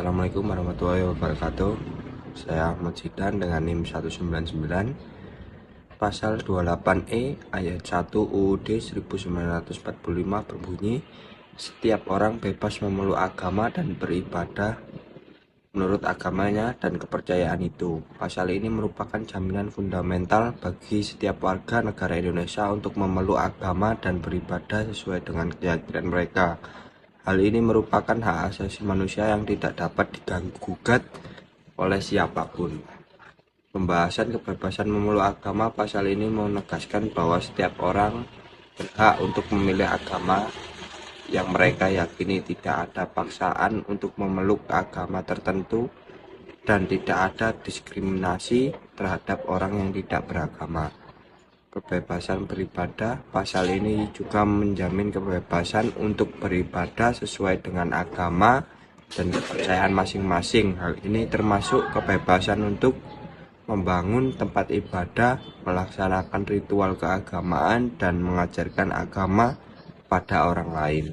Assalamualaikum warahmatullahi wabarakatuh. Saya Ahmad Zidan dengan NIM 199. Pasal 28E ayat 1 UUD 1945 berbunyi, setiap orang bebas memeluk agama dan beribadah menurut agamanya dan kepercayaan itu. Pasal ini merupakan jaminan fundamental bagi setiap warga negara Indonesia untuk memeluk agama dan beribadah sesuai dengan keyakinan mereka. Hal ini merupakan hak asasi manusia yang tidak dapat diganggu-gugat oleh siapapun. Pembahasan kebebasan memeluk agama. Pasal ini menegaskan bahwa setiap orang berhak untuk memilih agama yang mereka yakini, tidak ada paksaan untuk memeluk agama tertentu, dan tidak ada diskriminasi terhadap orang yang tidak beragama. Kebebasan beribadah. Pasal ini juga menjamin kebebasan untuk beribadah sesuai dengan agama dan kepercayaan masing-masing. Hal ini termasuk kebebasan untuk membangun tempat ibadah, melaksanakan ritual keagamaan, dan mengajarkan agama pada orang lain.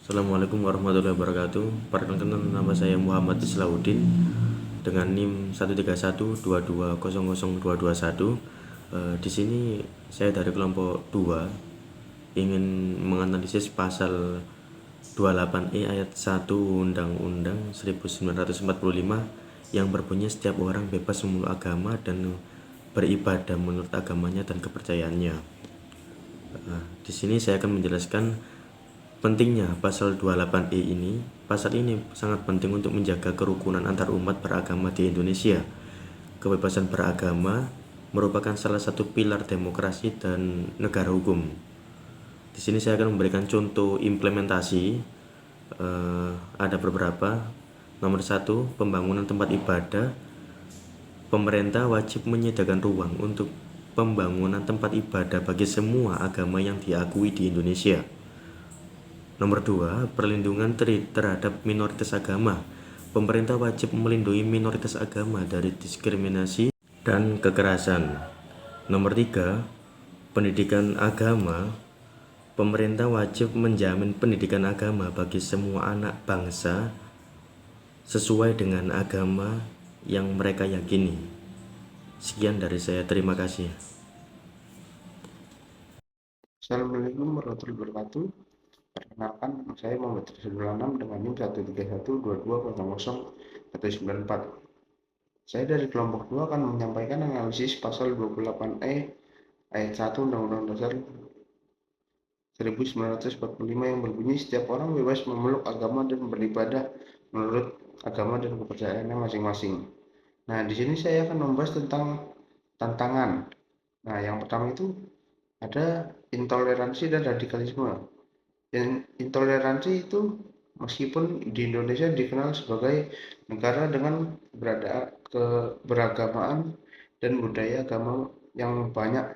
Assalamualaikum warahmatullahi wabarakatuh. Perkenalkan, nama saya Muhammad Islauddin dengan NIM 13122000221. Di sini saya dari kelompok 2 ingin menganalisis pasal 28E ayat 1 Undang-Undang 1945 yang berbunyi setiap orang bebas memeluk agama dan beribadah menurut agamanya dan kepercayaannya. Di sini saya akan menjelaskan pentingnya pasal 28E ini. Pasal ini sangat penting untuk menjaga kerukunan antar umat beragama di Indonesia. Kebebasan beragama merupakan salah satu pilar demokrasi dan negara hukum. Di sini saya akan memberikan contoh implementasi. Ada beberapa. Nomor 1, pembangunan tempat ibadah. Pemerintah wajib menyediakan ruang untuk pembangunan tempat ibadah bagi semua agama yang diakui di Indonesia. Nomor 2, perlindungan terhadap minoritas agama. Pemerintah wajib melindungi minoritas agama dari diskriminasi dan kekerasan. Nomor 3, pendidikan agama. Pemerintah wajib menjamin pendidikan agama bagi semua anak bangsa sesuai dengan agama yang mereka yakini. Sekian dari saya, terima kasih. Assalamualaikum warahmatullahi wabarakatuh. Perkenalkan, saya Muhammad Rizal dengan NIM 13122000194. Saya dari kelompok 2 akan menyampaikan analisis pasal 28E ayat 1 Undang-Undang Dasar 1945 yang berbunyi setiap orang bebas memeluk agama dan beribadah menurut agama dan kepercayaannya masing-masing. Nah, di sini saya akan membahas tentang tantangan. Nah, yang pertama itu ada intoleransi dan radikalisme. Intoleransi itu meskipun di Indonesia dikenal sebagai negara dengan keberagamaan dan budaya agama yang banyak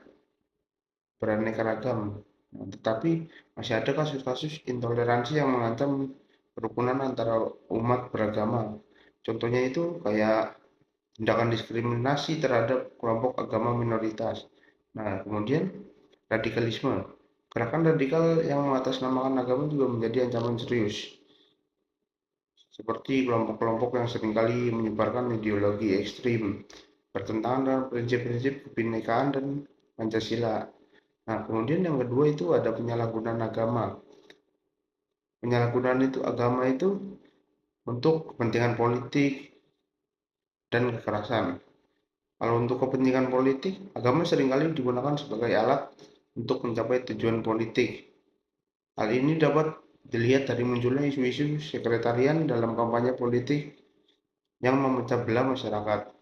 beraneka ragam, tetapi masih ada kasus-kasus intoleransi yang mengancam kerukunan antara umat beragama. Contohnya itu kayak tindakan diskriminasi terhadap kelompok agama minoritas. Nah, kemudian radikalisme. Gerakan radikal yang mengatasnamakan agama juga menjadi ancaman serius, seperti kelompok-kelompok yang seringkali menyebarkan ideologi ekstrim, bertentangan dengan prinsip-prinsip kebinekaan dan Pancasila. Nah, kemudian yang kedua itu ada penyalahgunaan agama. Penyalahgunaan agama itu untuk kepentingan politik dan kekerasan. Kalau untuk kepentingan politik, agama seringkali digunakan sebagai alat untuk mencapai tujuan politik. Hal ini dapat dilihat dari munculnya isu-isu sekretarian dalam kampanye politik yang memecah belah masyarakat,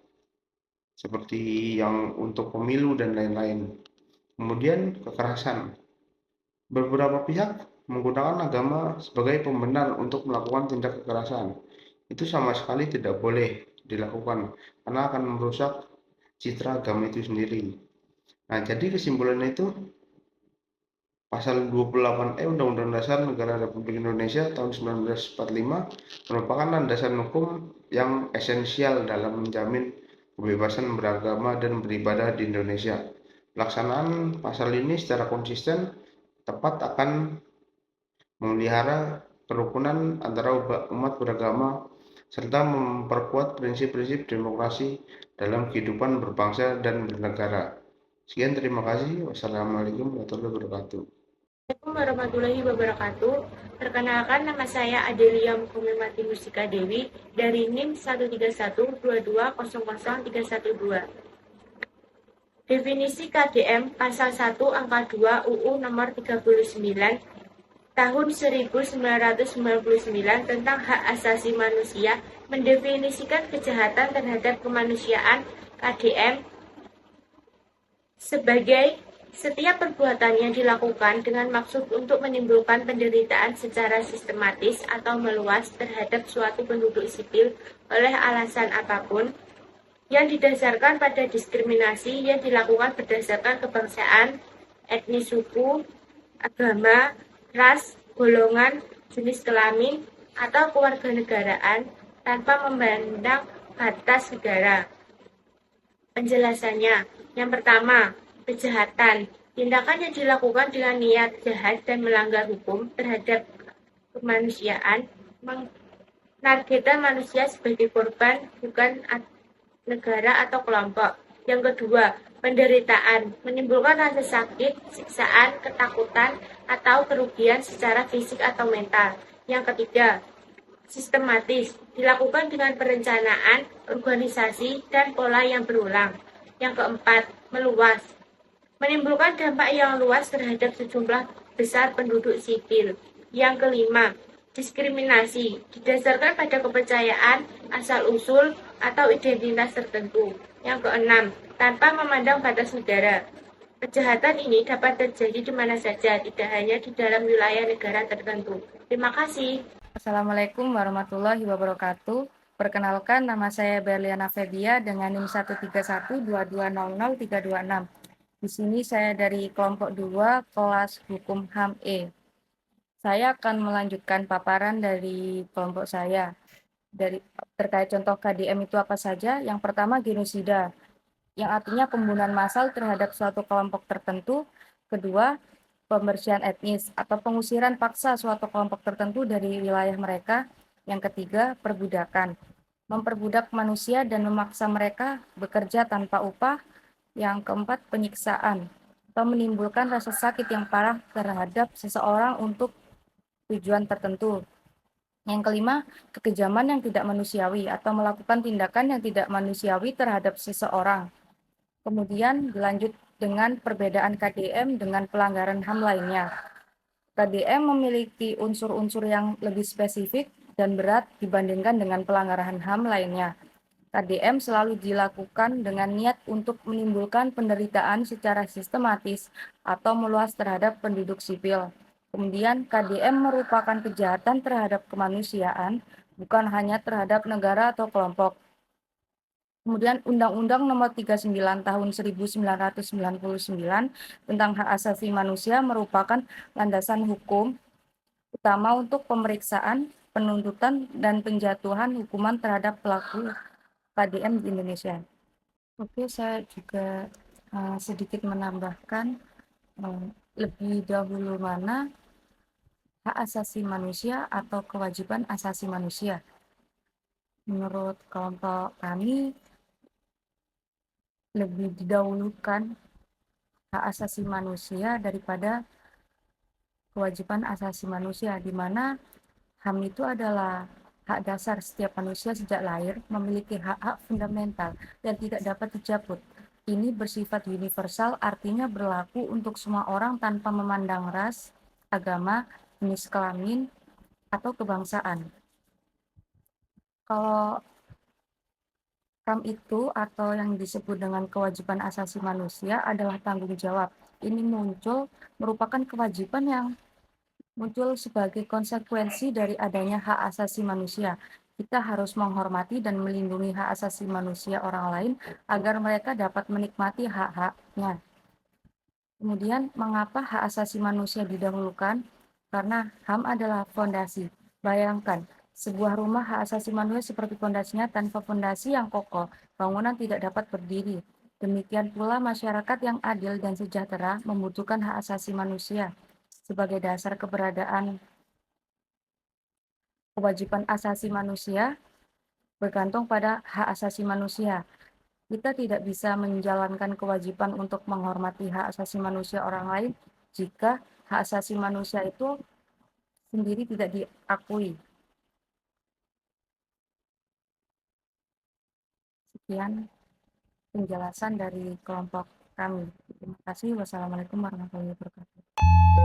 seperti yang untuk pemilu dan lain-lain. Kemudian kekerasan. Beberapa pihak menggunakan agama sebagai pembenar untuk melakukan tindak kekerasan. Itu sama sekali tidak boleh dilakukan karena akan merusak citra agama itu sendiri. Nah, jadi kesimpulannya itu Pasal 28E Undang-Undang Dasar Negara Republik Indonesia tahun 1945 merupakan landasan hukum yang esensial dalam menjamin kebebasan beragama dan beribadah di Indonesia. Pelaksanaan pasal ini secara konsisten tepat akan memelihara kerukunan antara umat beragama serta memperkuat prinsip-prinsip demokrasi dalam kehidupan berbangsa dan bernegara. Sekian, terima kasih. Wassalamualaikum warahmatullahi wabarakatuh. Assalamualaikum warahmatullahi wabarakatuh. Perkenalkan, nama saya Adelia Mukumimati Mustika Dewi dari NIM 13122000312. Definisi KDM Pasal 1 Angka 2 UU Nomor 39 Tahun 1999 tentang Hak Asasi Manusia mendefinisikan kejahatan terhadap kemanusiaan KDM sebagai setiap perbuatan yang dilakukan dengan maksud untuk menimbulkan penderitaan secara sistematis atau meluas terhadap suatu penduduk sipil oleh alasan apapun, yang didasarkan pada diskriminasi yang dilakukan berdasarkan kebangsaan, etnis suku, agama, ras, golongan, jenis kelamin, atau kewarganegaraan tanpa memandang batas negara. Penjelasannya, yang pertama, kejahatan. Tindakan yang dilakukan dengan niat jahat dan melanggar hukum terhadap kemanusiaan, menargetkan manusia sebagai korban, bukan negara atau kelompok. Yang kedua, penderitaan. Menimbulkan rasa sakit, siksaan, ketakutan, atau kerugian secara fisik atau mental. Yang ketiga, sistematis, dilakukan dengan perencanaan, organisasi, dan pola yang berulang. Yang keempat, meluas, menimbulkan dampak yang luas terhadap sejumlah besar penduduk sipil. Yang kelima, diskriminasi, didasarkan pada kepercayaan, asal-usul, atau identitas tertentu. Yang keenam, tanpa memandang batas negara. Kejahatan ini dapat terjadi di mana saja, tidak hanya di dalam wilayah negara tertentu. Terima kasih. Assalamualaikum warahmatullahi wabarakatuh. Perkenalkan, nama saya Berliana Febia dengan NIM 13122000326. Di sini saya dari kelompok 2 kelas Hukum HAM E. Saya akan melanjutkan paparan dari kelompok saya. Terkait contoh KDM itu apa saja? Yang pertama, genosida, yang artinya pembunuhan massal terhadap suatu kelompok tertentu. Kedua, pembersihan etnis atau pengusiran paksa suatu kelompok tertentu dari wilayah mereka. Yang ketiga, perbudakan, memperbudak manusia dan memaksa mereka bekerja tanpa upah. Yang keempat, penyiksaan atau menimbulkan rasa sakit yang parah terhadap seseorang untuk tujuan tertentu. Yang kelima, kekejaman yang tidak manusiawi atau melakukan tindakan yang tidak manusiawi terhadap seseorang. Kemudian dilanjut dengan perbedaan KDM dengan pelanggaran HAM lainnya. KDM memiliki unsur-unsur yang lebih spesifik dan berat dibandingkan dengan pelanggaran HAM lainnya. KDM selalu dilakukan dengan niat untuk menimbulkan penderitaan secara sistematis atau meluas terhadap penduduk sipil. Kemudian KDM merupakan kejahatan terhadap kemanusiaan, bukan hanya terhadap negara atau kelompok. Kemudian Undang-Undang Nomor 39 Tahun 1999 tentang Hak Asasi Manusia merupakan landasan hukum utama untuk pemeriksaan, penuntutan, dan penjatuhan hukuman terhadap pelaku KDM di Indonesia. Oke, saya juga sedikit menambahkan lebih dahulu mana hak asasi manusia atau kewajiban asasi manusia. Menurut kelompok kami, lebih didahulukan hak asasi manusia daripada kewajiban asasi manusia, di mana HAM itu adalah hak dasar setiap manusia sejak lahir, memiliki hak-hak fundamental dan tidak dapat dicabut. Ini bersifat universal, artinya berlaku untuk semua orang tanpa memandang ras, agama, jenis kelamin, atau kebangsaan. Kalau HAM itu atau yang disebut dengan kewajiban asasi manusia adalah tanggung jawab. Ini merupakan kewajiban yang muncul sebagai konsekuensi dari adanya hak asasi manusia. Kita harus menghormati dan melindungi hak asasi manusia orang lain agar mereka dapat menikmati hak-haknya. Kemudian, mengapa hak asasi manusia didahulukan? Karena HAM adalah fondasi. Bayangkan, sebuah rumah hak asasi manusia seperti fondasinya, tanpa fondasi yang kokoh, bangunan tidak dapat berdiri. Demikian pula masyarakat yang adil dan sejahtera membutuhkan hak asasi manusia sebagai dasar keberadaan. Kewajiban asasi manusia bergantung pada hak asasi manusia. Kita tidak bisa menjalankan kewajiban untuk menghormati hak asasi manusia orang lain jika hak asasi manusia itu sendiri tidak diakui. Sekian penjelasan dari kelompok kami. Terima kasih. Wassalamualaikum warahmatullahi wabarakatuh.